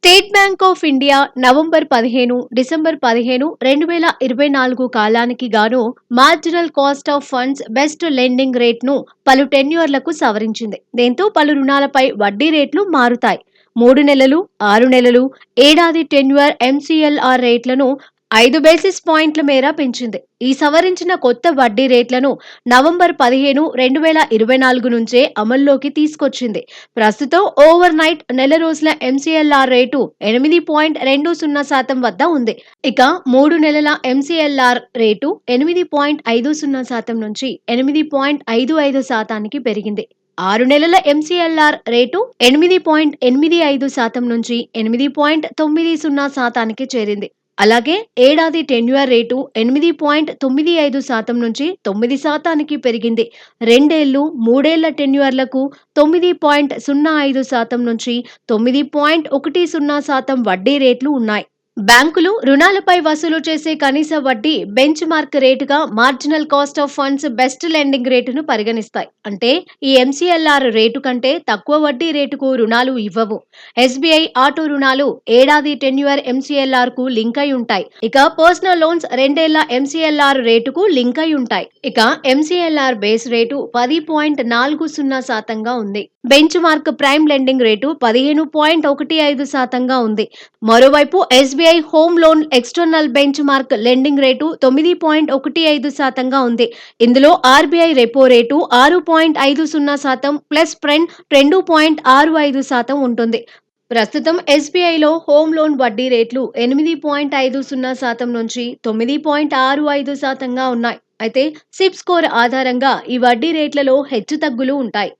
State bank of India November 15, December 15, 2024 కాలానికి గాను marginal cost of funds best lending రేట్ను పలు టెన్యూర్లకు సవరించింది. దీంతో పలు రుణాలపై వడ్డీ రేట్లు మారుతాయి. 3 నెలలు, 6 నెలలు, ఏడాది టెన్యూర్ ఎంసీఎల్ఆర్ రేట్లను 5 బేసిస్ పాయింట్ల మేర పెంచింది. ఈ సవరించిన కొత్త వడ్డీ రేట్లను నవంబర్ 15, 2024 నుంచే అమల్లోకి తీసుకొచ్చింది. ప్రస్తుతం ఓవర్ నైట్ నెల రోజుల ఎంసీఎల్ఆర్ రేటు 8.20% వద్ద ఉంది. ఇక 3 నెలల ఎంసీఎల్ఆర్ రేటు 8.50% నుంచి 8.55% పెరిగింది. 6 నెలల ఎంసీఎల్ఆర్ రేటు 8.85% నుంచి 8.90% చేరింది. అలాగే ఏడాది టెన్యూర్ రేటు 8.95% నుంచి 9% పెరిగింది. 2 ఏళ్లు, 3 ఏళ్ల టెన్యూర్లకు 9.05% నుంచి 9.10% వడ్డీ రేట్లు ఉన్నాయి. బ్యాంకులు రుణాలపై వసూలు చేసే కనీస వడ్డీ బెంచ్ మార్క్ రేటుగా marginal cost of funds best lending రేటును పరిగణిస్తాయి. అంటే ఈ ఎంసీఎల్ఆర్ రేటు కంటే తక్కువ వడ్డీ రేటుకు రుణాలు ఇవ్వవు. ఎస్బీఐ ఆటో రుణాలు ఏడాది టెన్యూర్ ఎంసీఎల్ఆర్ కు లింక్ అయి ఉంటాయి. ఇక పర్సనల్ లోన్స్ 2 ఏళ్ల ఎంసీఎల్ఆర్ రేటుకు లింక్ అయి ఉంటాయి. ఇక ఎంసీఎల్ఆర్ బేస్ రేటు 10.40% ఉంది. Bench mark prime lending rate 15.15% ఉంది. మరోవైపు SBI home loan external bench mark lending rate 9.15% ఉంది. ఇందులో RBI repo rate 6.50% plus friend 2.65% ఉంటుంది. ప్రస్తుతం ఎస్బీఐలో హోమ్ లోన్ వడ్డీ రేట్లు 8.50% నుంచి 9.65%గా ఉన్నాయి. అయితే సిబ్ స్కోర్ ఆధారంగా ఈ వడ్డీ రేట్లలో హెచ్చుతగ్గులు ఉంటాయి.